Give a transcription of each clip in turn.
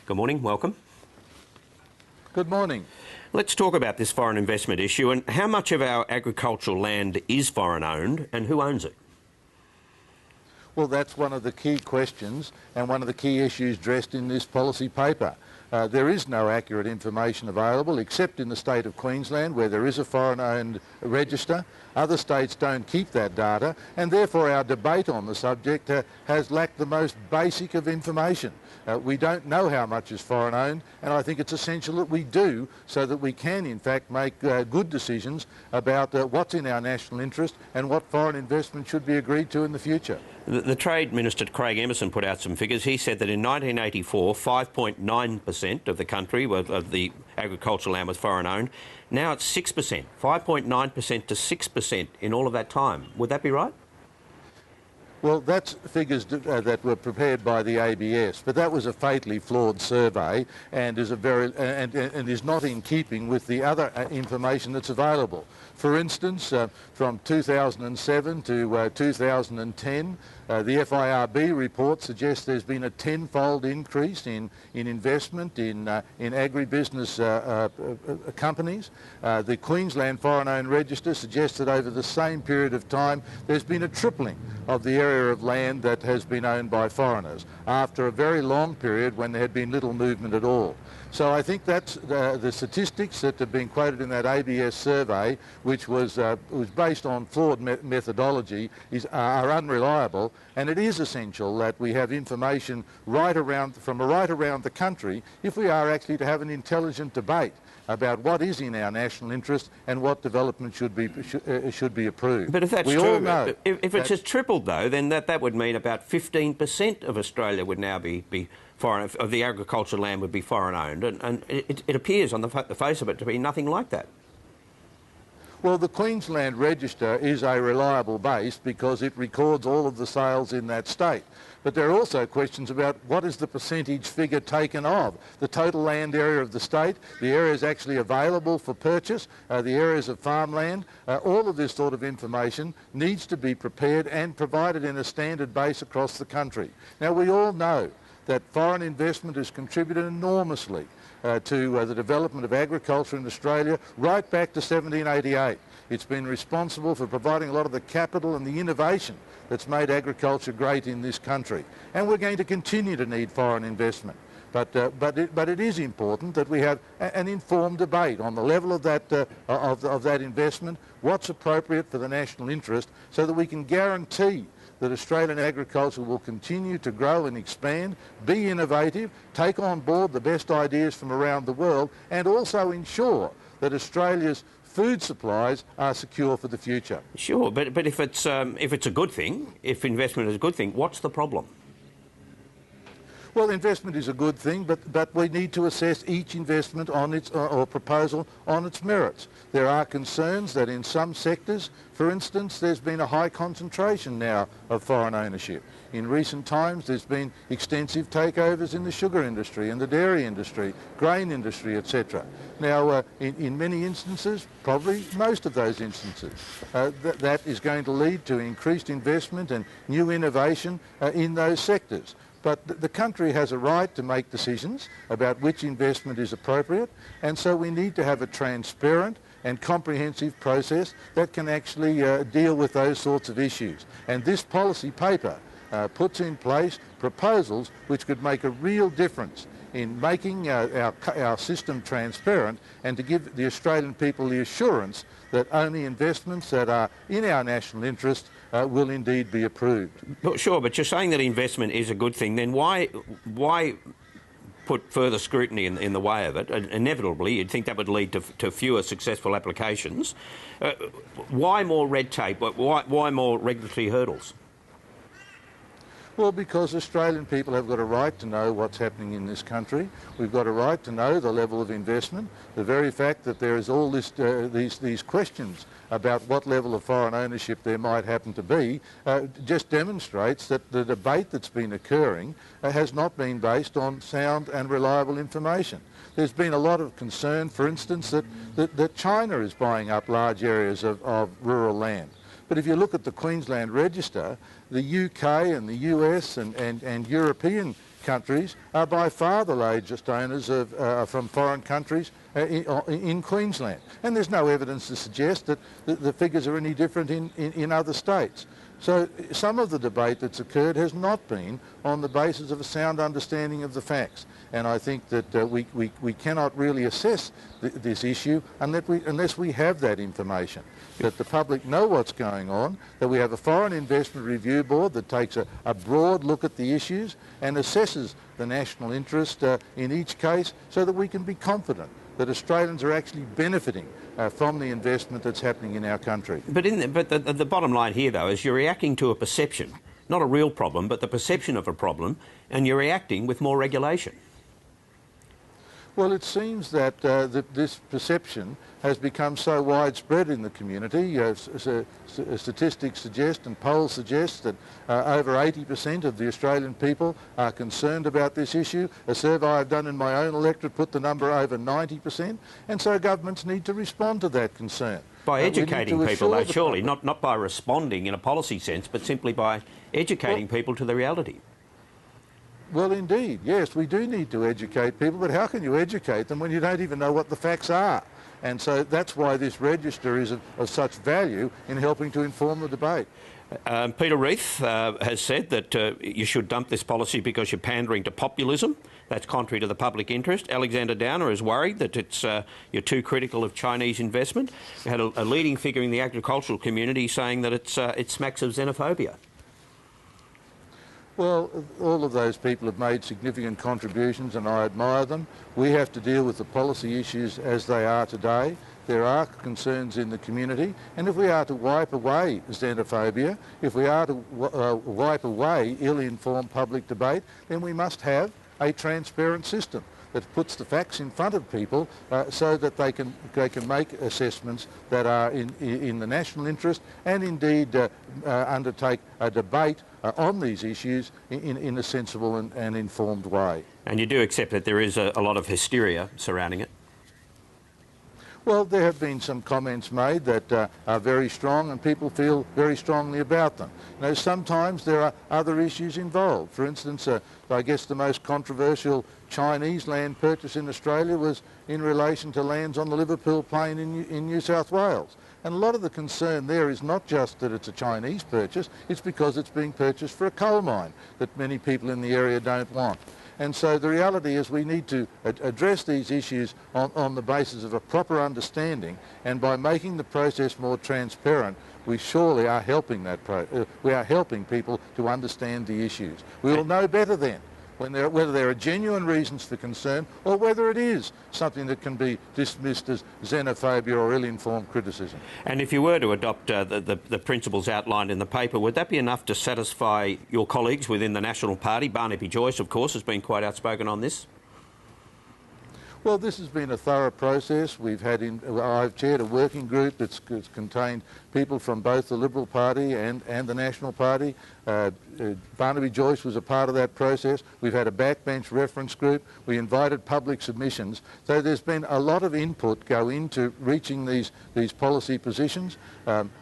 Good morning, welcome. Good morning. Let's talk about this foreign investment issue and how much of our agricultural land is foreign owned and who owns it? Well, that's one of the key questions and one of the key issues addressed in this policy paper. There is no accurate information available except in the state of Queensland where there is a foreign owned register. Other states don't keep that data and therefore our debate on the subject has lacked the most basic of information. We don't know how much is foreign owned and I think it's essential that we do so that we can in fact make good decisions about what's in our national interest and what foreign investment should be agreed to in the future. The Trade Minister, Craig Emerson, put out some figures. He said that in 1984, 5.9% of the country, of the agricultural land was foreign owned. Now it's 6%, 5.9% to 6% in all of that time. Would that be right? Well, that's figures that were prepared by the ABS, but that was a fatally flawed survey and is and is not in keeping with the other information that's available. For instance, from 2007 to 2010, the FIRB report suggests there's been a tenfold increase in investment in agribusiness companies. The Queensland Foreign Owned Register suggests that over the same period of time there's been a tripling of the area of land that has been owned by foreigners after a very long period when there had been little movement at all. So I think that's the statistics that have been quoted in that ABS survey, which was based on flawed methodology, are unreliable, and it is essential that we have information from right around the country if we are actually to have an intelligent debate about what is in our national interest and what development should be approved. But if that's true, if it's just tripled though, then that would mean about 15% of Australia would now be foreign, of the agricultural land would be foreign owned, and it appears on the face of it to be nothing like that. Well, the Queensland Register is a reliable base because it records all of the sales in that state. But there are also questions about what is the percentage figure taken of the total land area of the state, the areas actually available for purchase, the areas of farmland. All of this sort of information needs to be prepared and provided in a standard base across the country. Now, we all know that foreign investment has contributed enormously to the development of agriculture in Australia right back to 1788. It's been responsible for providing a lot of the capital and the innovation that's made agriculture great in this country. And we're going to continue to need foreign investment. But it is important that we have an informed debate on the level of that investment, what's appropriate for the national interest, so that we can guarantee that Australian agriculture will continue to grow and expand, be innovative, take on board the best ideas from around the world, and also ensure that Australia's food supplies are secure for the future. Sure, but if it's a good thing, if investment is a good thing, what's the problem? Well, investment is a good thing, but we need to assess each investment on its or proposal on its merits. There are concerns that in some sectors, for instance, there's been a high concentration now of foreign ownership. In recent times, there's been extensive takeovers in the sugar industry, in the dairy industry, grain industry, etc. Now, in many instances, probably most of those instances, that is going to lead to increased investment and new innovation in those sectors. But the country has a right to make decisions about which investment is appropriate, and so we need to have a transparent and comprehensive process that can actually deal with those sorts of issues. And this policy paper puts in place proposals which could make a real difference in making our system transparent and to give the Australian people the assurance that only investments that are in our national interest will indeed be approved. Sure, but you're saying that investment is a good thing, then why put further scrutiny in the way of it? Inevitably, you'd think that would lead to fewer successful applications. Why more red tape? Why more regulatory hurdles? Well, because Australian people have got a right to know what's happening in this country. We've got a right to know the level of investment. The very fact that there is all these questions about what level of foreign ownership there might happen to be just demonstrates that the debate that's been occurring has not been based on sound and reliable information. There's been a lot of concern, for instance, that China is buying up large areas of rural land. But if you look at the Queensland Register, the UK and the US and European countries are by far the largest owners of, from foreign countries in Queensland. And there's no evidence to suggest that the figures are any different in other states. So some of the debate that's occurred has not been on the basis of a sound understanding of the facts. And I think that we cannot really assess this issue unless we have that information, that the public know what's going on, that we have a Foreign Investment Review Board that takes a broad look at the issues and assesses the national interest in each case, so that we can be confident that Australians are actually benefiting from the investment that's happening in our country. But the bottom line here, though, is you're reacting to a perception, not a real problem, but the perception of a problem, and you're reacting with more regulation. Well, it seems that this perception has become so widespread in the community. Statistics suggest and polls suggest that over 80% of the Australian people are concerned about this issue. A survey I've done in my own electorate put the number over 90%, and so governments need to respond to that concern. By educating people, though, surely, not by responding in a policy sense, but simply by educating people to the reality. Well, indeed, yes, we do need to educate people, but how can you educate them when you don't even know what the facts are? And so that's why this register is of such value in helping to inform the debate. Peter Reith has said that you should dump this policy because you're pandering to populism. That's contrary to the public interest. Alexander Downer is worried that you're too critical of Chinese investment. We had a leading figure in the agricultural community saying that it smacks of xenophobia. Well, all of those people have made significant contributions and I admire them. We have to deal with the policy issues as they are today. There are concerns in the community, and if we are to wipe away xenophobia, if we are to wipe away ill-informed public debate, then we must have a transparent system that puts the facts in front of people so that they can make assessments that are in the national interest, and indeed undertake a debate on these issues in a sensible and informed way. And you do accept that there is a lot of hysteria surrounding it? Well, there have been some comments made that are very strong, and people feel very strongly about them. You know, sometimes there are other issues involved. For instance, I guess the most controversial Chinese land purchase in Australia was in relation to lands on the Liverpool Plain in New South Wales. And a lot of the concern there is not just that it's a Chinese purchase, it's because it's being purchased for a coal mine that many people in the area don't want. And so the reality is we need to address these issues on the basis of a proper understanding, and by making the process more transparent, we surely are helping we are helping people to understand the issues. We will know better then whether there are genuine reasons for concern or whether it is something that can be dismissed as xenophobia or ill-informed criticism. And if you were to adopt the principles outlined in the paper, would that be enough to satisfy your colleagues within the National Party? Barnaby Joyce, of course, has been quite outspoken on this. Well, this has been a thorough process. I've chaired a working group that's contained people from both the Liberal Party and the National Party. Barnaby Joyce was a part of that process. We've had a backbench reference group. We invited public submissions. So there's been a lot of input go into reaching these policy positions.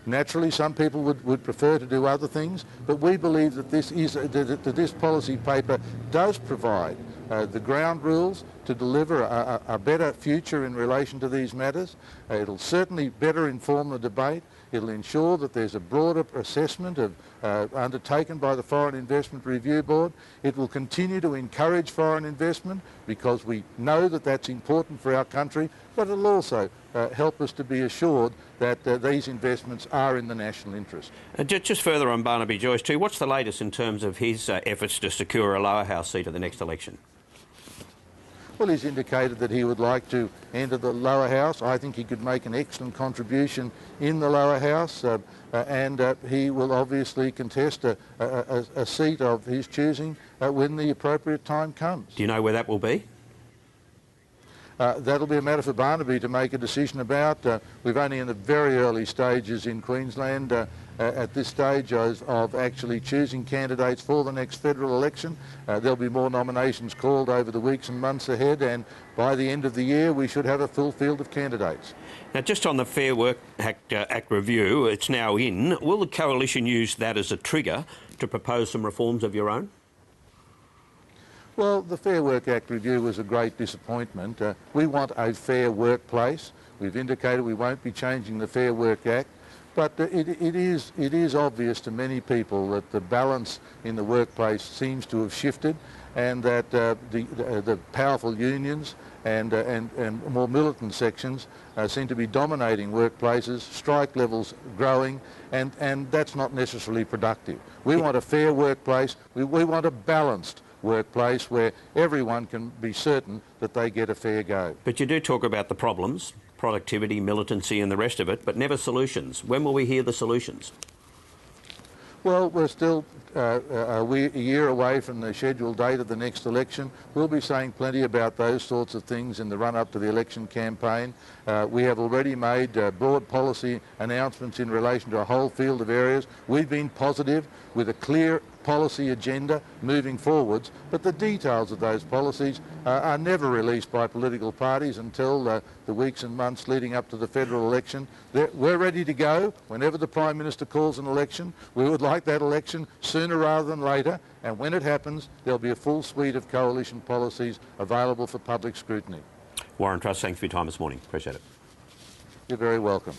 Naturally, some people would prefer to do other things, but we believe that this policy paper does provide the ground rules to deliver a better future in relation to these matters. It'll certainly better inform the debate. It'll ensure that there's a broader assessment undertaken by the Foreign Investment Review Board. It will continue to encourage foreign investment because we know that that's important for our country, but it'll also help us to be assured that these investments are in the national interest. Just further on Barnaby Joyce too, what's the latest in terms of his efforts to secure a lower house seat at the next election? Well, he's indicated that he would like to enter the lower house. I think he could make an excellent contribution in the lower house, and he will obviously contest a seat of his choosing when the appropriate time comes. Do you know where that will be? That'll be a matter for Barnaby to make a decision about. We're only in the very early stages in Queensland at this stage of actually choosing candidates for the next federal election. There'll be more nominations called over the weeks and months ahead, and by the end of the year we should have a full field of candidates. Now, just on the Fair Work Act review, it's now in. Will the Coalition use that as a trigger to propose some reforms of your own? Well, the Fair Work Act review was a great disappointment. We want a fair workplace. We've indicated we won't be changing the Fair Work Act, but it is obvious to many people that the balance in the workplace seems to have shifted, and that the powerful unions and more militant sections seem to be dominating workplaces, strike levels growing, and that's not necessarily productive. We want a fair workplace. We want a balanced workplace where everyone can be certain that they get a fair go. But you do talk about the problems, productivity, militancy and the rest of it, but never solutions. When will we hear the solutions? Well, we're still a year away from the scheduled date of the next election. We'll be saying plenty about those sorts of things in the run-up to the election campaign. We have already made broad policy announcements in relation to a whole field of areas. We've been positive with a clear policy agenda moving forwards, but the details of those policies are never released by political parties until the weeks and months leading up to the federal election. We're ready to go whenever the Prime Minister calls an election. We would like that election sooner rather than later, and when it happens, there'll be a full suite of coalition policies available for public scrutiny. Warren Truss, thanks for your time this morning. Appreciate it. You're very welcome.